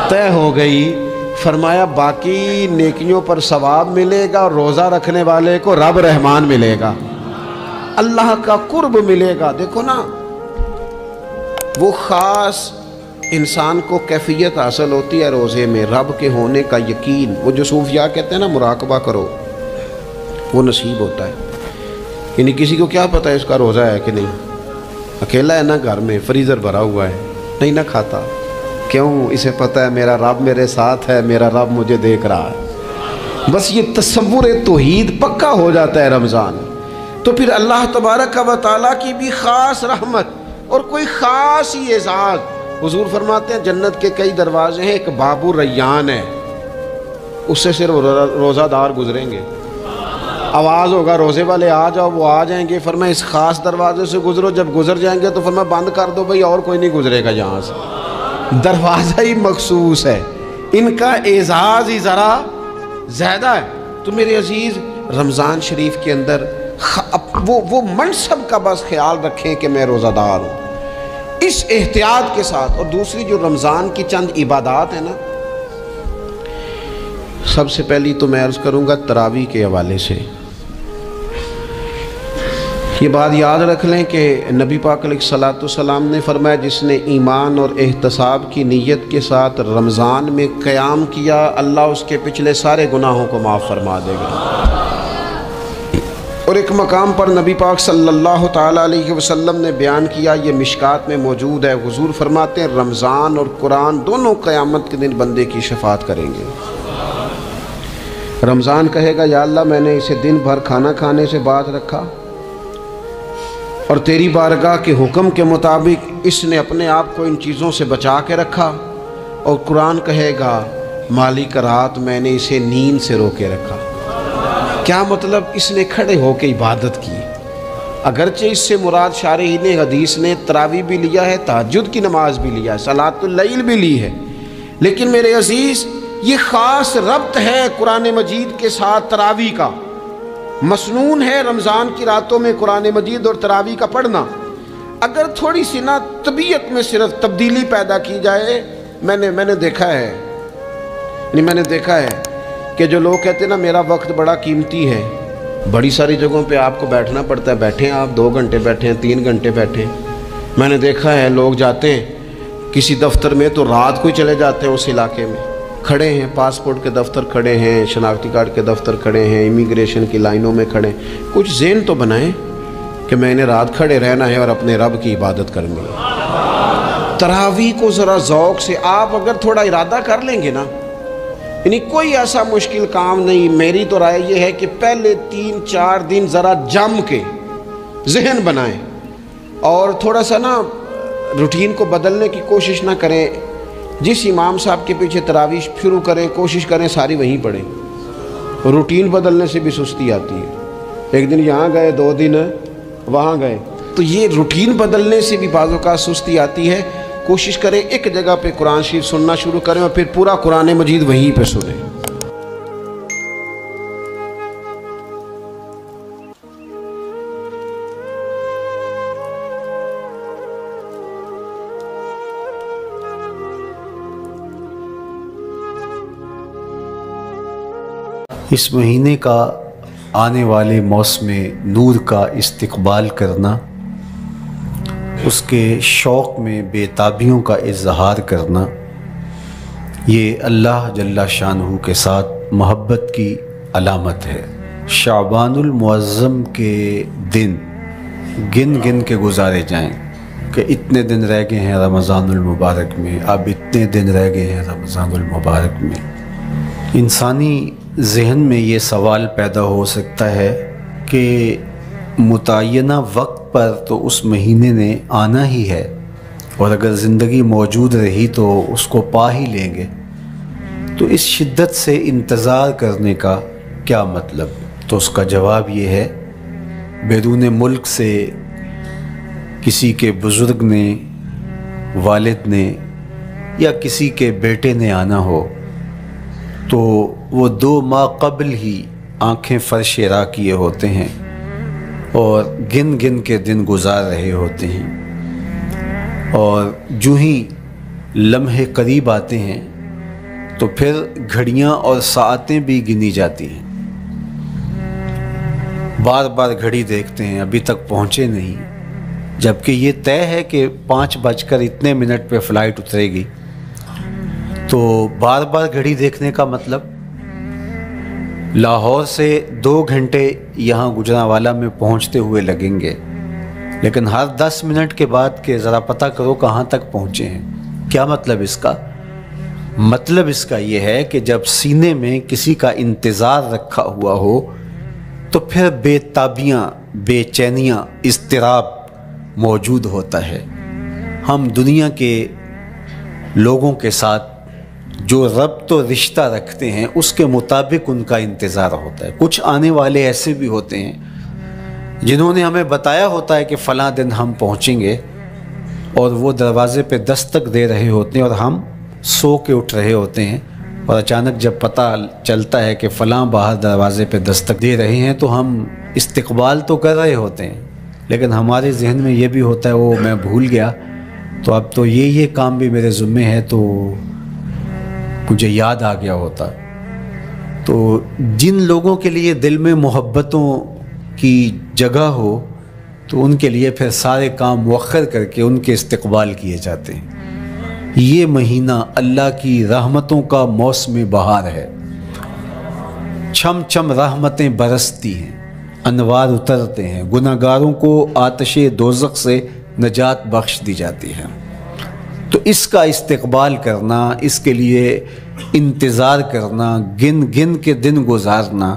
طے ہو گئی۔ فرمایا باقی نیکیوں پر ثواب ملے گا، اور روزہ رکھنے والے کو رب رحمان ملے گا، اللہ کا قرب ملے گا۔ دیکھو نا، وہ خاص انسان کو کیفیت حاصل ہوتی ہے روزے میں، رب کے ہونے کا یقین۔ وہ جو صوفیاء کہتے ہیں نا مراقبہ کرو، وہ نصیب ہوتا ہے۔ یعنی کسی کو کیا پتہ ہے اس کا روزہ ہے کہ نہیں، اکیلا ہے نا گھر میں، فریزر بھرا ہوا ہے، نہیں نہ کھاتا، کیوں؟ اسے پتہ ہے میرا رب میرے ساتھ ہے، میرا رب مجھے دیکھ رہا ہے۔ بس یہ تصور توحید پکا ہو جاتا ہے رمضان، تو پھر اللہ تبارک و تعالیٰ کی بھی خاص رحمت اور کوئی خاص ہی اعزاز۔ حضور فرماتے ہیں جنت کے کئی دروازے ہیں، ایک باب الریان ہے، اس سے صرف روزہ دار گزریں گے۔ آواز ہوگا روزے والے آ جاؤ، وہ آ جائیں گے، فرمایا اس خاص دروازے سے گزرو، جب گزر جائیں گے تو فرمایا بند کر دو بھئی، اور کوئی نہیں گزرے گا یہاں سے۔ دروازہ ہی مخصوص ہے، ان کا اعزاز ہی ذرا زیادہ ہے۔ تو میرے عزیز، رمضان شریف کے اندر وہ منصب کا بس خیال رکھیں کہ میں روزہ دار ہوں، اس احتیاط کے ساتھ۔ اور دوسری جو رمضان کی چند عبادات ہیں نا، سب سے پہلی تو میں عرض کروں گا تراویح کے حوالے سے۔ یہ بات یاد رکھ لیں کہ نبی پاک علیہ الصلوۃ والسلام نے فرمایا جس نے ایمان اور احتساب کی نیت کے ساتھ رمضان میں قیام کیا، اللہ اس کے پچھلے سارے گناہوں کو معاف فرما دے گا۔ اور ایک مقام پر نبی پاک صلی اللہ تعالیٰ علیہ وسلم نے بیان کیا، یہ مشکات میں موجود ہے، حضور فرماتے ہیں رمضان اور قرآن دونوں قیامت کے دن بندے کی شفاعت کریں گے۔ رمضان کہے گا یا اللہ میں نے اسے دن بھر کھانا کھانے سے باز رکھا اور تیری بارگاہ کے حکم کے مطابق اس نے اپنے آپ کو ان چیزوں سے بچا کے رکھا۔ اور قرآن کہے گا مالک رات میں نے اسے نیند سے روکے رکھا۔ کیا مطلب؟ اس نے کھڑے ہو کے عبادت کی۔ اگرچہ اس سے مراد شارحین حدیث نے تراویح بھی لیا ہے، تہجد کی نماز بھی لیا ہے، صلاۃ اللیل بھی لی ہے، لیکن میرے عزیز یہ خاص ربط ہے قرآن مجید کے ساتھ تراویح کا۔ مسنون ہے رمضان کی راتوں میں قرآن مجید اور تراویح کا پڑھنا۔ اگر تھوڑی سی نا طبیعت میں صرف تبدیلی پیدا کی جائے، میں نے دیکھا ہے کہ جو لوگ کہتے ہیں نا میرا وقت بڑا قیمتی ہے، بڑی ساری جگہوں پہ آپ کو بیٹھنا پڑتا ہے، بیٹھیں آپ 2 گھنٹے بیٹھیں، 3 گھنٹے بیٹھیں۔ میں نے دیکھا ہے لوگ جاتے ہیں کسی دفتر میں تو رات کو ہی چلے جاتے ہیں اس علاقے میں، کھڑے ہیں، پاسپورٹ کے دفتر کھڑے ہیں، شناختی کارڈ کے دفتر کھڑے ہیں، امیگریشن کی لائنوں میں کھڑے ہیں۔ کچھ ذہن تو بنائیں کہ میں نے رات کھڑے رہنا ہے اور اپنے رب کی عبادت کرنی ہے۔ تراویح کو ذرا ذوق سے آپ اگر تھوڑا ارادہ کر لیں گے نا، یعنی کوئی ایسا مشکل کام نہیں۔ میری تو رائے یہ ہے کہ پہلے 3-4 دن ذرا جم کے ذہن بنائیں اور تھوڑا سا نا روٹین کو بدلنے کی کوشش نہ کریں۔ جس امام صاحب کے پیچھے تراویح شروع کریں، کوشش کریں ساری وہیں پڑھیں۔ روٹین بدلنے سے بھی سستی آتی ہے، ایک دن یہاں گئے، 2 دن وہاں گئے، تو یہ روٹین بدلنے سے بھی بعض اوقات سستی آتی ہے۔ کوشش کریں ایک جگہ پہ قرآن شریف سننا شروع کریں اور پھر پورا قرآن مجید وہیں پہ سنیں۔ اس مہینے کا آنے والے موسم نور کا استقبال کرنا، اس کے شوق میں بے تابیوں کا اظہار کرنا، یہ اللہ جل شانہ کے ساتھ محبت کی علامت ہے۔ شعبان المعظم کے دن گن گن کے گزارے جائیں کہ اتنے دن رہ گئے ہیں رمضان المبارک میں، اب اتنے دن رہ گئے ہیں رمضان المبارک میں۔ انسانی ذہن میں یہ سوال پیدا ہو سکتا ہے کہ متعینہ وقت پر تو اس مہینے نے آنا ہی ہے، اور اگر زندگی موجود رہی تو اس کو پا ہی لیں گے، تو اس شدت سے انتظار کرنے کا کیا مطلب؟ تو اس کا جواب یہ ہے، بیرون ملک سے کسی کے بزرگ نے، والد نے یا کسی کے بیٹے نے آنا ہو تو وہ 2 ماہ قبل ہی آنکھیں فرش راہ کیے ہوتے ہیں اور گن گن کے دن گزار رہے ہوتے ہیں، اور جو ہی لمحے قریب آتے ہیں تو پھر گھڑیاں اور ساعتیں بھی گنی جاتی ہیں۔ بار بار گھڑی دیکھتے ہیں، ابھی تک پہنچے نہیں، جبکہ یہ طے ہے کہ 5:02 پہ فلائٹ اترے گی۔ تو بار بار گھڑی دیکھنے کا مطلب لاہور سے 2 گھنٹے یہاں گجرانوالہ میں پہنچتے ہوئے لگیں گے، لیکن ہر 10 منٹ کے بعد کہ ذرا پتہ کرو کہاں تک پہنچے ہیں۔ کیا مطلب اس کا؟ مطلب اس کا یہ ہے کہ جب سینے میں کسی کا انتظار رکھا ہوا ہو تو پھر بے تابیاں، بے چینیاں، اضطراب موجود ہوتا ہے۔ ہم دنیا کے لوگوں کے ساتھ جو ربط و رشتہ رکھتے ہیں اس کے مطابق ان کا انتظار ہوتا ہے۔ کچھ آنے والے ایسے بھی ہوتے ہیں جنہوں نے ہمیں بتایا ہوتا ہے کہ فلاں دن ہم پہنچیں گے، اور وہ دروازے پہ دستک دے رہے ہوتے ہیں اور ہم سو کے اٹھ رہے ہوتے ہیں، اور اچانک جب پتہ چلتا ہے کہ فلاں باہر دروازے پہ دستک دے رہے ہیں تو ہم استقبال تو کر رہے ہوتے ہیں، لیکن ہمارے ذہن میں یہ بھی ہوتا ہے وہ میں بھول گیا، تو اب تو یہ کام بھی میرے ذمے ہے، تو مجھے یاد آ گیا ہوتا۔ تو جن لوگوں کے لیے دل میں محبتوں کی جگہ ہو تو ان کے لیے پھر سارے کام مؤخر کر کے ان کے استقبال کیے جاتے ہیں۔ یہ مہینہ اللہ کی رحمتوں کا موسم بہار ہے، چھم چھم رحمتیں برستی ہیں، انوار اترتے ہیں، گناہگاروں کو آتش دوزخ سے نجات بخش دی جاتی ہے۔ تو اس کا استقبال کرنا، اس کے لیے انتظار کرنا، گن گن کے دن گزارنا،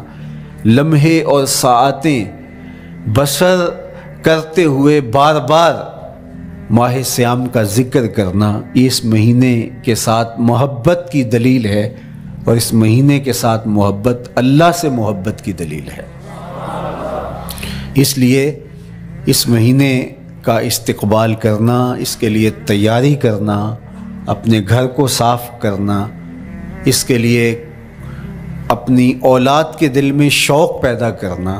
لمحے اور ساعتیں بسر کرتے ہوئے بار بار ماہ صیام کا ذکر کرنا، اس مہینے کے ساتھ محبت کی دلیل ہے، اور اس مہینے کے ساتھ محبت اللہ سے محبت کی دلیل ہے۔ اس لیے اس مہینے کا استقبال کرنا، اس کے لیے تیاری کرنا، اپنے گھر کو صاف کرنا، اس کے لیے اپنی اولاد کے دل میں شوق پیدا کرنا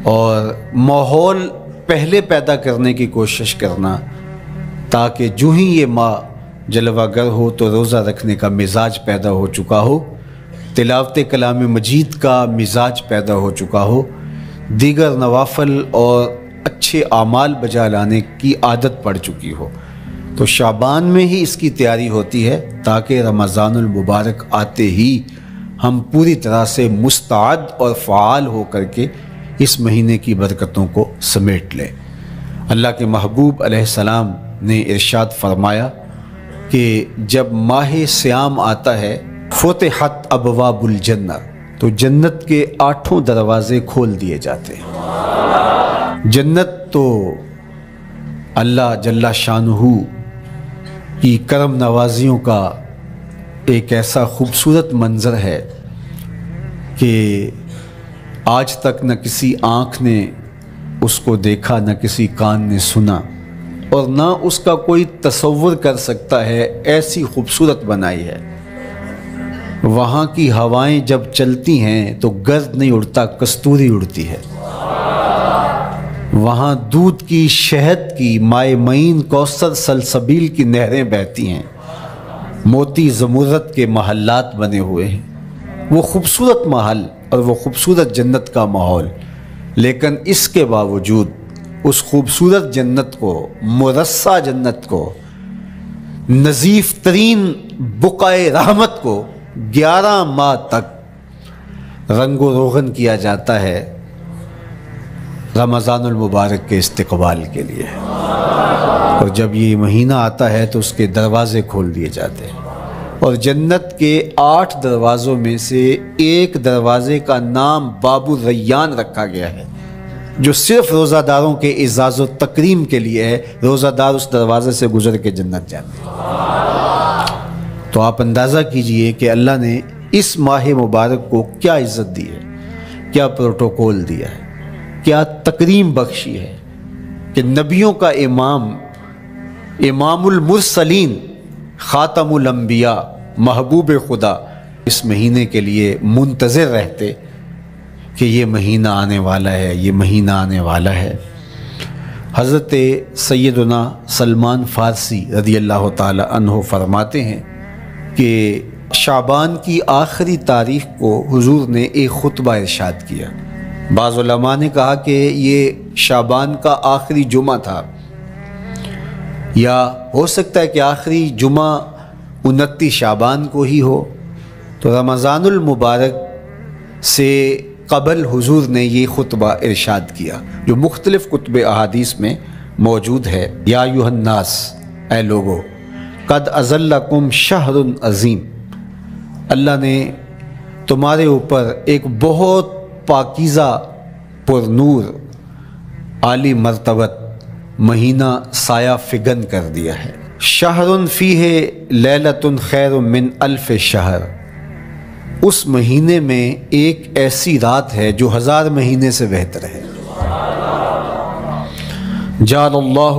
اور ماحول پہلے پیدا کرنے کی کوشش کرنا، تاکہ جو ہی یہ ماہ جلوہ گر ہو تو روزہ رکھنے کا مزاج پیدا ہو چکا ہو، تلاوت کلام مجید کا مزاج پیدا ہو چکا ہو، دیگر نوافل اور اچھے اعمال بجا لانے کی عادت پڑ چکی ہو۔ تو شعبان میں ہی اس کی تیاری ہوتی ہے تاکہ رمضان المبارک آتے ہی ہم پوری طرح سے مستعد اور فعال ہو کر کے اس مہینے کی برکتوں کو سمیٹ لیں۔ اللہ کے محبوب علیہ السلام نے ارشاد فرمایا کہ جب ماہ صیام آتا ہے فتحت ابواب الجنہ، تو جنت کے 8 دروازے کھول دیے جاتے ہیں۔ جنت تو اللہ جل شانہ کی کرم نوازیوں کا ایک ایسا خوبصورت منظر ہے کہ آج تک نہ کسی آنکھ نے اس کو دیکھا، نہ کسی کان نے سنا، اور نہ اس کا کوئی تصور کر سکتا ہے، ایسی خوبصورت بنائی ہے۔ وہاں کی ہوائیں جب چلتی ہیں تو گرد نہیں اڑتا، کستوری اڑتی ہے۔ وہاں دودھ کی، شہد کی، مائے معین، کوثر، سلسبیل کی نہریں بہتی ہیں، موتی زمرد کے محلات بنے ہوئے ہیں۔ وہ خوبصورت محل اور وہ خوبصورت جنت کا ماحول، لیکن اس کے باوجود اس خوبصورت جنت کو، مرصع جنت کو، نظیف ترین بقعۂ رحمت کو 11 ماہ تک رنگ و روغن کیا جاتا ہے رمضان المبارک کے استقبال کے لیے، اور جب یہ مہینہ آتا ہے تو اس کے دروازے کھول دیے جاتے ہیں، اور جنت کے 8 دروازوں میں سے ایک دروازے کا نام باب الریان رکھا گیا ہے، جو صرف روزہ داروں کے اعزاز و تکریم کے لیے ہے۔ روزہ دار اس دروازے سے گزر کے جنت جاتے ہیں۔ تو آپ اندازہ کیجئے کہ اللہ نے اس ماہ مبارک کو کیا عزت دی ہے، کیا پروٹوکول دیا ہے، کیا تکریم بخشی ہے کہ نبیوں کا امام، امام المرسلین، خاتم الانبیاء، محبوب خدا اس مہینے کے لیے منتظر رہتے کہ یہ مہینہ آنے والا ہے، یہ مہینہ آنے والا ہے۔ حضرت سیدنا سلمان فارسی رضی اللہ تعالی عنہ فرماتے ہیں کہ شعبان کی آخری تاریخ کو حضور نے ایک خطبہ ارشاد کیا۔ بعض علماء نے کہا کہ یہ شعبان کا آخری جمعہ تھا، یا ہو سکتا ہے کہ آخری جمعہ 29 شعبان کو ہی ہو۔ تو رمضان المبارک سے قبل حضور نے یہ خطبہ ارشاد کیا، جو مختلف کتب احادیث میں موجود ہے۔ یا ایھا الناس، اے لوگو، قد اظلکم شہر عظیم، اللہ نے تمہارے اوپر ایک بہت پاکیزہ، پر نور، عالی مرتبت مہینہ سایہ فگن کر دیا ہے۔ شہر فیہ لیلۃ خیر من الف شہر، اس مہینے میں ایک ایسی رات ہے جو 1000 مہینے سے بہتر ہے۔ جعل اللہ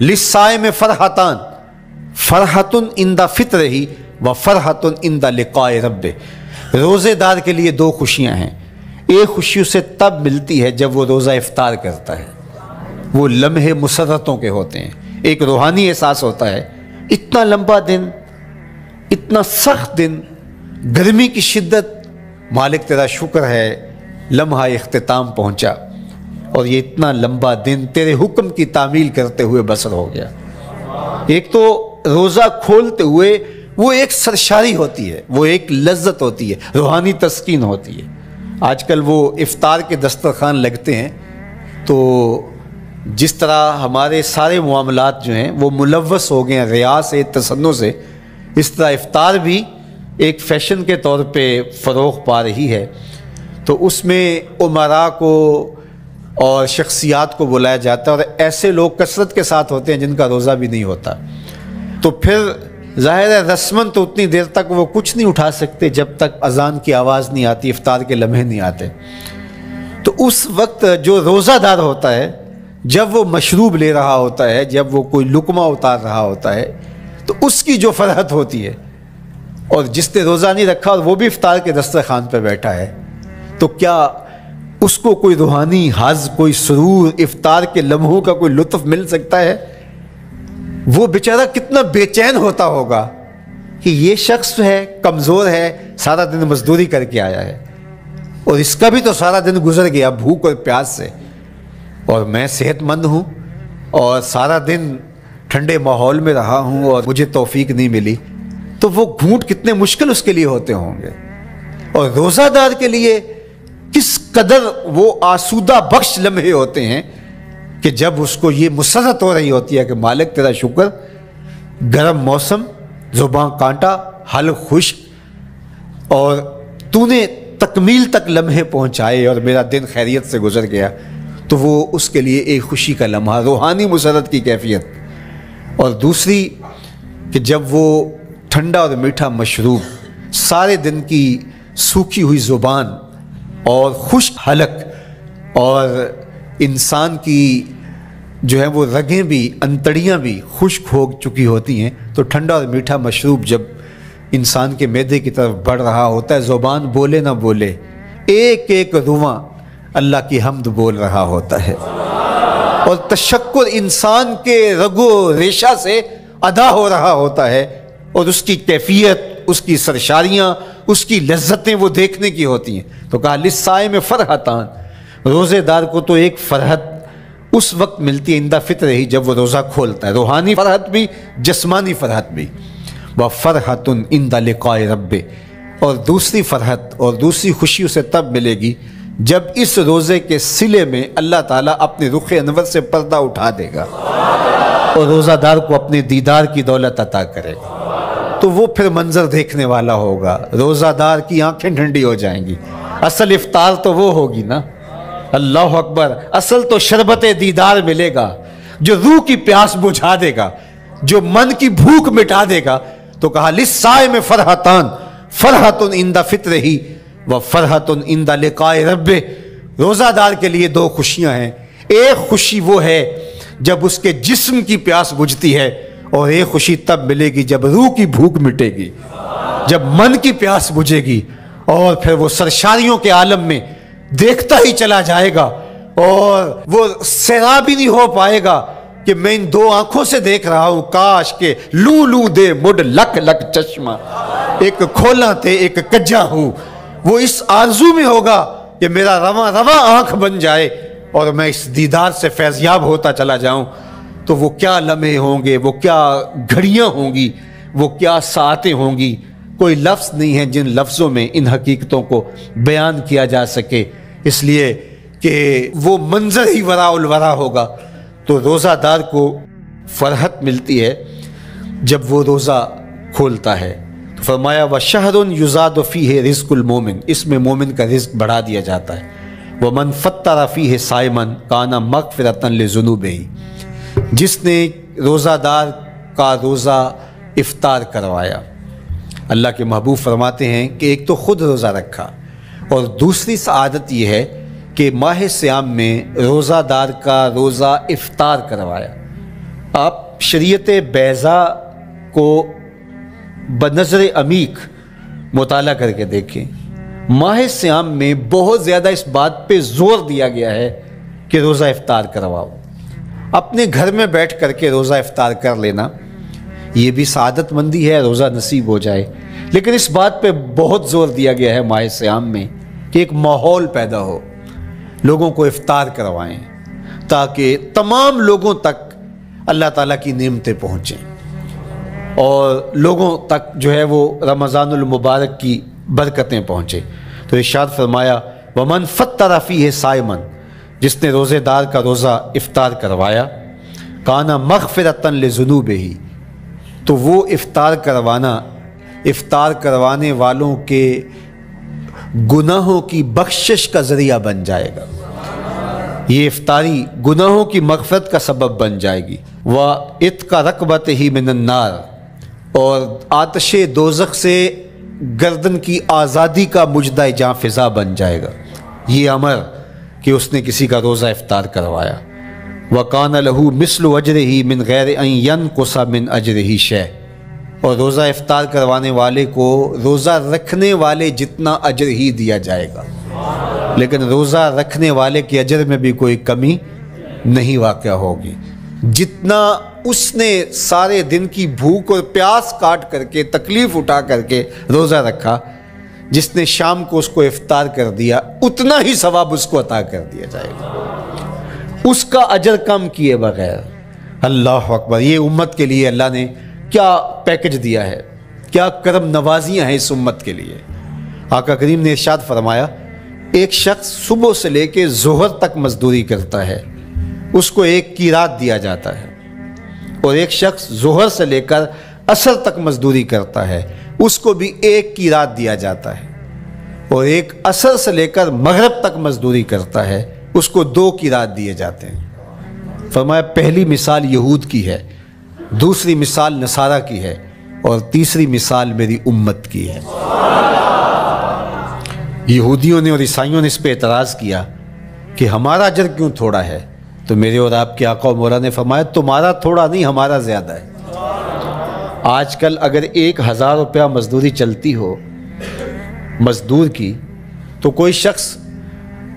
للصائم فرحتان، فرحۃ عند فطرہ و فرحۃ عند لقاء ربہ۔ روزے دار کے لیے دو خوشیاں ہیں، ایک خوشی اسے تب ملتی ہے جب وہ روزہ افطار کرتا ہے، وہ لمحے مسرتوں کے ہوتے ہیں، ایک روحانی احساس ہوتا ہے، اتنا لمبا دن، اتنا سخت دن، گرمی کی شدت، مالک تیرا شکر ہے لمحہ اختتام پہنچا اور یہ اتنا لمبا دن تیرے حکم کی تعمیل کرتے ہوئے بسر ہو گیا۔ ایک تو روزہ کھولتے ہوئے وہ ایک سرشاری ہوتی ہے، وہ ایک لذت ہوتی ہے، روحانی تسکین ہوتی ہے۔ آج کل وہ افطار کے دسترخوان لگتے ہیں تو جس طرح ہمارے سارے معاملات جو ہیں وہ ملوث ہو گئے ہیں ریا سے، تسنن سے، اس طرح افطار بھی ایک فیشن کے طور پہ فروغ پا رہی ہے۔ تو اس میں امراء کو اور شخصیات کو بلایا جاتا ہے اور ایسے لوگ کثرت کے ساتھ ہوتے ہیں جن کا روزہ بھی نہیں ہوتا، تو پھر ظاہر ہے رسماً تو اتنی دیر تک وہ کچھ نہیں اٹھا سکتے جب تک اذان کی آواز نہیں آتی، افطار کے لمحے نہیں آتے۔ تو اس وقت جو روزہ دار ہوتا ہے جب وہ مشروب لے رہا ہوتا ہے، جب وہ کوئی لقمہ اتار رہا ہوتا ہے، تو اس کی جو فرحت ہوتی ہے، اور جس نے روزہ نہیں رکھا اور وہ بھی افطار کے دسترخوان پہ بیٹھا ہے، تو کیا اس کو کوئی روحانی حظ، کوئی سرور، افطار کے لمحوں کا کوئی لطف مل سکتا ہے؟ وہ بیچارہ کتنا بے چین ہوتا ہوگا کہ یہ شخص ہے کمزور ہے، سارا دن مزدوری کر کے آیا ہے اور اس کا بھی تو سارا دن گزر گیا بھوک اور پیاس سے، اور میں صحت مند ہوں اور سارا دن ٹھنڈے ماحول میں رہا ہوں اور مجھے توفیق نہیں ملی، تو وہ گھونٹ کتنے مشکل اس کے لیے ہوتے ہوں گے۔ اور روزہ دار کے لیے کس قدر وہ آسودہ بخش لمحے ہوتے ہیں کہ جب اس کو یہ مسرت ہو رہی ہوتی ہے کہ مالک تیرا شکر، گرم موسم، زبان کانٹا، حلق خشک، اور تو نے تکمیل تک لمحے پہنچائے اور میرا دن خیریت سے گزر گیا، تو وہ اس کے لیے ایک خوشی کا لمحہ، روحانی مسرت کی کیفیت۔ اور دوسری کہ جب وہ ٹھنڈا اور میٹھا مشروب، سارے دن کی سوکھی ہوئی زبان اور خشک حلق، اور انسان کی جو ہے وہ رگیں بھی، انتڑیاں بھی خشک ہو چکی ہوتی ہیں، تو ٹھنڈا اور میٹھا مشروب جب انسان کے معدے کی طرف بڑھ رہا ہوتا ہے، زبان بولے نہ بولے، ایک ایک رواں اللہ کی حمد بول رہا ہوتا ہے، اور تشکر انسان کے رگ و ریشہ سے ادا ہو رہا ہوتا ہے، اور اس کی کیفیت، اس کی سرشاریاں، اس کی لذتیں وہ دیکھنے کی ہوتی ہیں۔ تو کہا للصائم فرحتان، روزے دار کو تو ایک فرحت اس وقت ملتی ہے عند فطرہ ہی، جب وہ روزہ کھولتا ہے، روحانی فرحت بھی، جسمانی فرحت بھی، وفرحۃ عند لقاء رب، اور دوسری فرحت اور دوسری خوشی اسے تب ملے گی جب اس روزے کے صلے میں اللہ تعالیٰ اپنے رخ انور سے پردہ اٹھا دے گا اور روزہ دار کو اپنے دیدار کی دولت عطا کرے گا، تو وہ پھر منظر دیکھنے والا ہوگا، روزہ دار کی آنکھیں ٹھنڈی ہو جائیں گی۔ اصل افطار تو وہ ہوگی نا، اللہ اکبر، اصل تو شربت دیدار ملے گا جو روح کی پیاس بجھا دے گا، جو من کی بھوک مٹا دے گا۔ تو کہا للصائم فرحتان، فرحۃ عند فطرہ و فرحۃ عند لقاء رب، روزہ دار کے لیے دو خوشیاں ہیں، ایک خوشی وہ ہے جب اس کے جسم کی پیاس بجھتی ہے، اور ایک خوشی تب ملے گی جب روح کی بھوک مٹے گی، جب من کی پیاس بجھے گی، اور پھر وہ سرشاریوں کے عالم میں دیکھتا ہی چلا جائے گا، اور وہ سیراب ہی نہیں ہو پائے گا کہ میں ان دو آنکھوں سے دیکھ رہا ہوں، کاش کہ لوں لوں دے مڈ لک لک چشمہ، ایک کھولا تے ایک کجا ہوں۔ وہ اس آرزو میں ہوگا کہ میرا رواں رواں آنکھ بن جائے اور میں اس دیدار سے فیضیاب ہوتا چلا جاؤں۔ تو وہ کیا لمحے ہوں گے، وہ کیا گھڑیاں ہوں گی، وہ کیا ساعتیں ہوں گی، کوئی لفظ نہیں ہے جن لفظوں میں ان حقیقتوں کو بیان کیا جا سکے، اس لیے کہ وہ منظر ہی وراء الورا ہوگا۔ تو روزہ دار کو فرحت ملتی ہے جب وہ روزہ کھولتا ہے۔ تو فرمایا وَشَهْرٌ يُزَادُ فِيهِ رِزْقُ الْمُؤْمِنِ، اس میں مومن کا رزق بڑھا دیا جاتا ہے۔ وَمَنْ فَطَّرَ فِيهِ صَائِمًا كَانَ مَغْفِرَةً لِذُنُوبِهِ، جس نے روزہ دار کا روزہ افطار کروایا۔ اللہ کے محبوب فرماتے ہیں کہ ایک تو خود روزہ رکھا، اور دوسری سعادت یہ ہے کہ ماہ صیام میں روزہ دار کا روزہ افطار کروایا، آپ شریعت بیضا کو بنظر عمیق مطالعہ کر کے دیکھیں، ماہ صیام میں بہت زیادہ اس بات پہ زور دیا گیا ہے کہ روزہ افطار کرواؤ۔ اپنے گھر میں بیٹھ کر کے روزہ افطار کر لینا یہ بھی سعادت مندی ہے، روزہ نصیب ہو جائے، لیکن اس بات پہ بہت زور دیا گیا ہے ماہ صیام میں کہ ایک ماحول پیدا ہو، لوگوں کو افطار کروائیں تاکہ تمام لوگوں تک اللہ تعالیٰ کی نعمتیں پہنچیں اور لوگوں تک جو ہے وہ رمضان المبارک کی برکتیں پہنچیں۔ تو ارشاد فرمایا وَمَنْ فَطَّرَ فِيهِ صَائِمًا، جس نے روزے دار کا روزہ افطار کروایا، کَانَ مَغْفِرَةً لِذُنُوبِهِ، تو وہ افطار کروانے والوں کے گناہوں کی بخشش کا ذریعہ بن جائے گا۔ یہ افطاری گناہوں کی مغفرت کا سبب بن جائے گی۔ وَعِتْقَ رَقْبَتِهِ مِنَ النَّارِ، اور آتش دوزخ سے گردن کی آزادی کا مجدہ جاں فضا بن جائے گا یہ امر کہ اس نے کسی کا روزہ افطار کروایا۔ وَقَانَ لَهُ مِثْلُ أَجْرِهِ مِنْ غَيْرِ أَنْ يَنْقُصَ مِنْ أَجْرِهِ شَيْءٌ، اور روزہ افطار کروانے والے کو روزہ رکھنے والے جتنا اجر ہی دیا جائے گا، لیکن روزہ رکھنے والے کے اجر میں بھی کوئی کمی نہیں واقع ہوگی۔ جتنا اس نے سارے دن کی بھوک اور پیاس کاٹ کر کے تکلیف اٹھا کر کے روزہ رکھا، جس نے شام کو اس کو افطار کر دیا اتنا ہی ثواب اس کو عطا کر دیا جائے گا، اس کا اجر کم کیے بغیر۔ اللہ اکبر، یہ امت کے لیے اللہ نے کیا پیکج دیا ہے، کیا کرم نوازیاں ہیں اس امت کے لیے۔ آقا کریم نے ارشاد فرمایا ایک شخص صبح سے لے کے ظہر تک مزدوری کرتا ہے، اس کو ایک قیراط دیا جاتا ہے، اور ایک شخص ظہر سے لے کر عصر تک مزدوری کرتا ہے، اس کو بھی ایک قیراط دیا جاتا ہے، اور ایک عصر سے لے کر مغرب تک مزدوری کرتا ہے، اس کو 2 قیراط دیے جاتے ہیں۔ فرمایا پہلی مثال یہود کی ہے، دوسری مثال نصارہ کی ہے، اور تیسری مثال میری امت کی ہے۔ یہودیوں نے اور عیسائیوں نے اس پہ اعتراض کیا کہ ہمارا اجر کیوں تھوڑا ہے، تو میرے اور آپ کے آقا و مولا نے فرمایا تمہارا تھوڑا نہیں، ہمارا زیادہ ہے۔ آج کل اگر 1000 روپیہ مزدوری چلتی ہو مزدور کی، تو کوئی شخص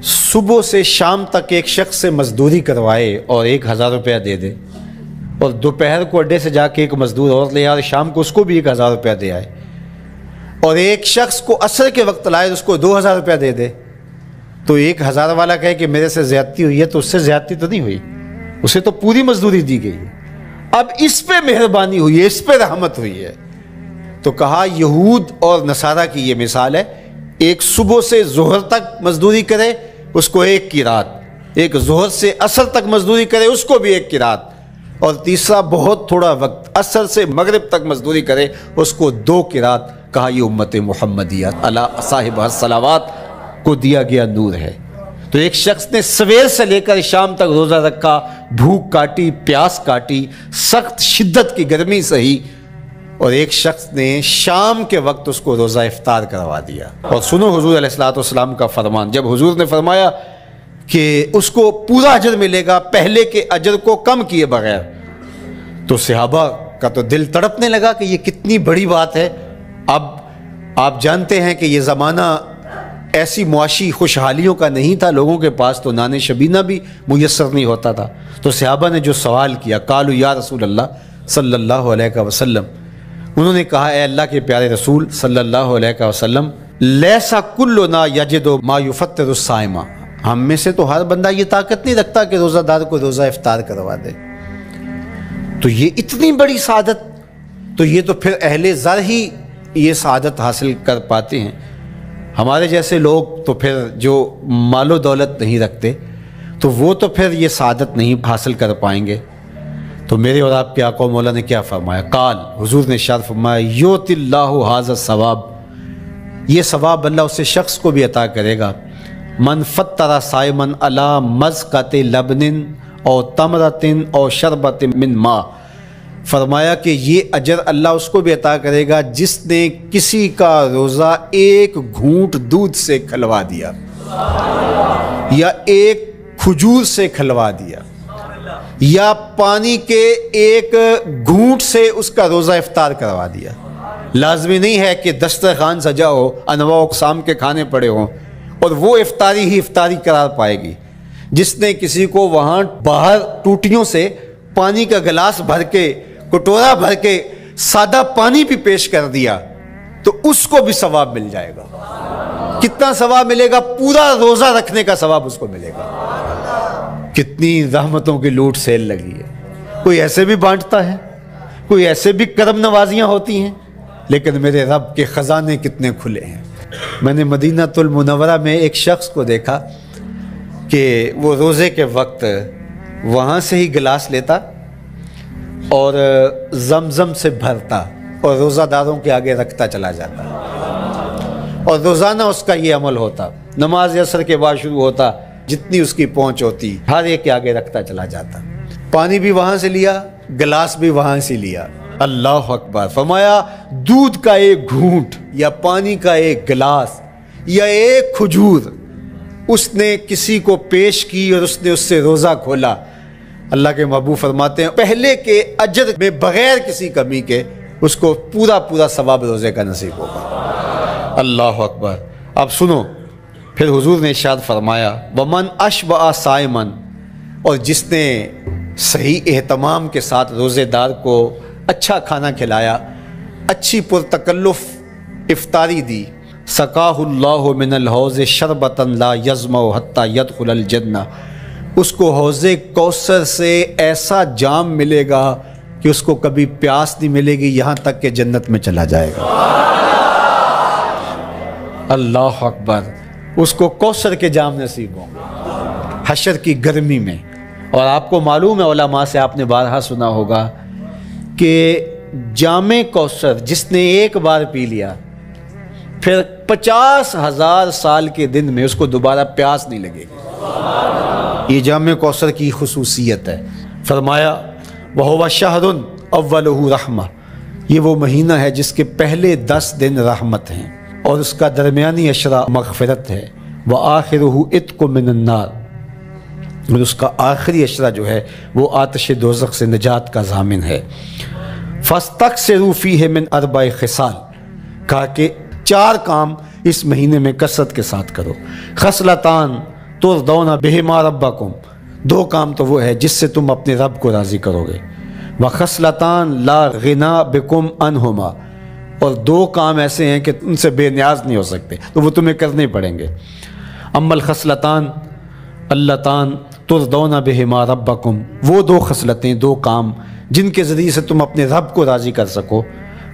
صبح سے شام تک ایک شخص سے مزدوری کروائے اور 1000 روپیہ دے دے، اور دوپہر کو اڈے سے جا کے ایک مزدور اور لے آئے، شام کو اس کو بھی 1000 روپیہ دے آئے، اور ایک شخص کو عصر کے وقت لائے اس کو 2000 روپیہ دے دے، تو 1000 والا کہے کہ میرے سے زیادتی ہوئی ہے، تو اس سے زیادتی تو نہیں ہوئی، اسے تو پوری مزدوری دی گئی ہے، اب اس پہ مہربانی ہوئی ہے، اس پہ رحمت ہوئی ہے۔ تو کہا یہود اور نصارہ کی یہ مثال ہے، ایک صبح سے ظہر تک مزدوری کرے اس کو 1 قیراط، ایک ظہر سے عصر تک مزدوری کرے اس کو بھی 1 قیراط، اور تیسرا بہت تھوڑا وقت عصر سے مغرب تک مزدوری کرے اس کو 2 قیراط۔ کہا یہ امت محمدیہ علی صاحب الصلوات کو دیا گیا نور ہے۔ تو ایک شخص نے سویر سے لے کر شام تک روزہ رکھا، بھوک کاٹی، پیاس کاٹی، سخت شدت کی گرمی سہی، اور ایک شخص نے شام کے وقت اس کو روزہ افطار کروا دیا۔ اور سنو حضور علیہ الصلوۃ والسلام کا فرمان، جب حضور نے فرمایا کہ اس کو پورا اجر ملے گا پہلے کے اجر کو کم کیے بغیر، تو صحابہ کا تو دل تڑپنے لگا کہ یہ کتنی بڑی بات ہے۔ اب آپ جانتے ہیں کہ یہ زمانہ ایسی معاشی خوشحالیوں کا نہیں تھا، لوگوں کے پاس تو نان شبینہ بھی میسر نہیں ہوتا تھا، تو صحابہ نے جو سوال کیا، قالوا یا رسول اللہ صلی اللہ علیہ وسلم، انہوں نے کہا اے اللہ کے پیارے رسول صلی اللہ علیہ وسلم، لیسا کلنا یجد ما یفطر الصائم، ہم میں سے تو ہر بندہ یہ طاقت نہیں رکھتا کہ روزہ دار کو روزہ افطار کروا دے، تو یہ اتنی بڑی سعادت، تو یہ تو پھر اہل زر ہی یہ سعادت حاصل کر پاتے ہیں، ہمارے جیسے لوگ تو پھر جو مال و دولت نہیں رکھتے تو وہ تو پھر یہ سعادت نہیں حاصل کر پائیں گے۔ تو میرے اور آپ کے آقا و مولا نے کیا فرمایا؟ قال، حضور نے ارشاد فرمایا یؤت اللہ ھذا الثواب، یہ ثواب اللہ اسے شخص کو بھی عطا کرے گا، من فطر صائما علی مزقۃ لبن او تمرۃ او شربۃ من ماء، فرمایا کہ یہ اجر اللہ اس کو بھی عطا کرے گا جس نے کسی کا روزہ 1 گھونٹ دودھ سے کھلوا دیا یا 1 کھجور سے کھلوا دیا یا پانی کے ایک گھونٹ سے اس کا روزہ افطار کروا دیا۔ لازمی نہیں ہے کہ دسترخوان سجا ہو، انواع اقسام کے کھانے پڑے ہوں اور وہ افطاری ہی افطاری قرار پائے گی۔ جس نے کسی کو وہاں باہر ٹوٹیوں سے پانی کا گلاس بھر کے، کٹورا بھر کے سادہ پانی بھی پیش کر دیا تو اس کو بھی ثواب مل جائے گا۔ کتنا ثواب ملے گا؟ پورا روزہ رکھنے کا ثواب اس کو ملے گا۔ کتنی رحمتوں کی لوٹ سیل لگی ہے۔ کوئی ایسے بھی بانٹتا ہے، کوئی ایسے بھی کرم نوازیاں ہوتی ہیں، لیکن میرے رب کے خزانے کتنے کھلے ہیں۔ میں نے مدینہ المنورہ میں ایک شخص کو دیکھا کہ وہ روزے کے وقت وہاں سے ہی گلاس لیتا اور زمزم سے بھرتا اور روزہ داروں کے آگے رکھتا چلا جاتا، اور روزانہ اس کا یہ عمل ہوتا۔ نماز عصر کے بعد شروع ہوتا، جتنی اس کی پہنچ ہوتی ہر ایک کے آگے رکھتا چلا جاتا۔ پانی بھی وہاں سے لیا، گلاس بھی وہاں سے لیا۔ اللہ اکبر! فرمایا دودھ کا ایک گھونٹ یا پانی کا ایک گلاس یا ایک کھجور اس نے کسی کو پیش کی اور اس نے اس سے روزہ کھولا، اللہ کے محبوب فرماتے ہیں پہلے کے اجر میں بغیر کسی کمی کے اس کو پورا ثواب روزے کا نصیب ہوگا۔ اللہ اکبر! اب سنو، پھر حضور نے ارشاد فرمایا وَمَنْ أَشْبَعَ صَائِمًا، اور جس نے صحیح اہتمام کے ساتھ روزے دار کو اچھا کھانا کھلایا، اچھی پرتکلف افطاری دی، سقاہ اللہ من الحوض شربۃ لا یظمأ حتیٰ یدخل الجنہ، اس کو حوض کوثر سے ایسا جام ملے گا کہ اس کو کبھی پیاس نہیں ملے گی یہاں تک کہ جنت میں چلا جائے گا۔ اللہ اکبر! اس کو کوثر کے جام نصیب ہوں گے حشر کی گرمی میں۔ اور آپ کو معلوم ہے، علماء سے آپ نے بارہا سنا ہوگا کہ جام کوثر جس نے ایک بار پی لیا پھر 50,000 سال کے دن میں اس کو دوبارہ پیاس نہیں لگے گی۔ یہ جام کوثر کی خصوصیت ہے۔ فرمایا وَهُوَ شَهْرٌ أَوَّلُهُ رَحْمَةٌ، یہ وہ مہینہ ہے جس کے پہلے 10 دن رحمت ہیں اور اس کا درمیانی عشرہ مغفرت ہے، وَآخِرُهُ عِتْقٌ مِّنَ النَّارِ، اور اس کا آخری عشرہ جو ہے وہ آتش دوزخ سے نجات کا ضامن ہے۔ فَاسْتَكْثِرُوا فِيهِ مِنْ 4 خِصَالٍ، کہا کہ 4 کام اس مہینے میں کثرت کے ساتھ کرو۔ خصلتان ترضون بہما ربکم، 2 کام تو وہ ہے جس سے تم اپنے رب کو راضی کرو گے۔ وخصلتان لا غنا بکم عنہما، اور 2 کام ایسے ہیں کہ ان سے بے نیاز نہیں ہو سکتے تو وہ تمہیں کرنے پڑیں گے۔ اما الخصلتان اللتان ترضون بہما ربکم، وہ 2 خصلتیں، 2 کام جن کے ذریعے سے تم اپنے رب کو راضی کر سکو۔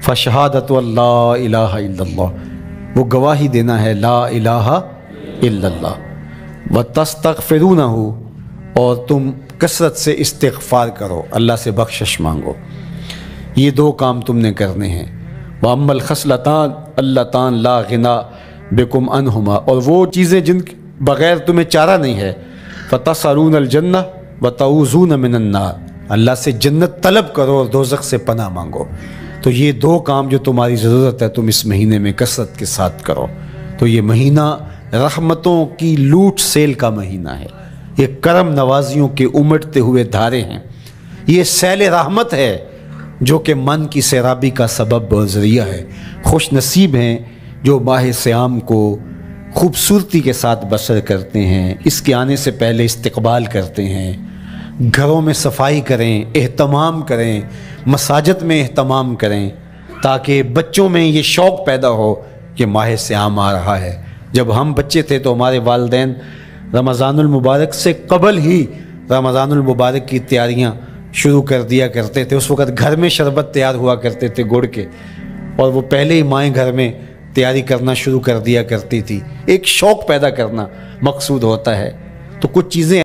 فشہادۃ اللہ الہ الا اللہ، وہ گواہی دینا ہے لا الہ الا اللہ، وتستغفرونہ، اور تم کثرت سے استغفار کرو، اللہ سے بخشش مانگو۔ یہ 2 کام تم نے کرنے ہیں۔ وَأَمَّا الْخَصْلَتَانِ اللَّتَانِ لَا غِنَىٰ بِكُمْ عَنْهُمَا، اور وہ چیزیں جن بغیر تمہیں چارہ نہیں ہے۔ فَتَسْأَلُونَ الْجَنَّةَ وَتَعُوذُونَ مِنَ النَّارِ، اللہ سے جنت طلب کرو اور دوزخ سے پناہ مانگو۔ تو یہ 2 کام جو تمہاری ضرورت ہے تم اس مہینے میں کثرت کے ساتھ کرو۔ تو یہ مہینہ رحمتوں کی لوٹ سیل کا مہینہ ہے، یہ کرم نوازیوں کے امٹتے ہوئے دھارے ہیں، یہ سیل رحمت ہے جو کہ من کی سیرابی کا سبب اور ذریعہ ہے۔ خوش نصیب ہیں جو ماہ صیام کو خوبصورتی کے ساتھ بسر کرتے ہیں، اس کے آنے سے پہلے استقبال کرتے ہیں، گھروں میں صفائی کریں، اہتمام کریں، مساجد میں اہتمام کریں، تاکہ بچوں میں یہ شوق پیدا ہو کہ ماہ صیام آ رہا ہے۔ جب ہم بچے تھے تو ہمارے والدین رمضان المبارک سے قبل ہی رمضان المبارک کی تیاریاں شروع کر دیا کرتے تھے۔ اس وقت گھر میں شربت تیار ہوا کرتے تھے گڑ کے، اور وہ پہلے ہی مائیں گھر میں تیاری کرنا شروع کر دیا کرتی تھی۔ ایک شوق پیدا کرنا مقصود ہوتا ہے۔ تو کچھ چیزیں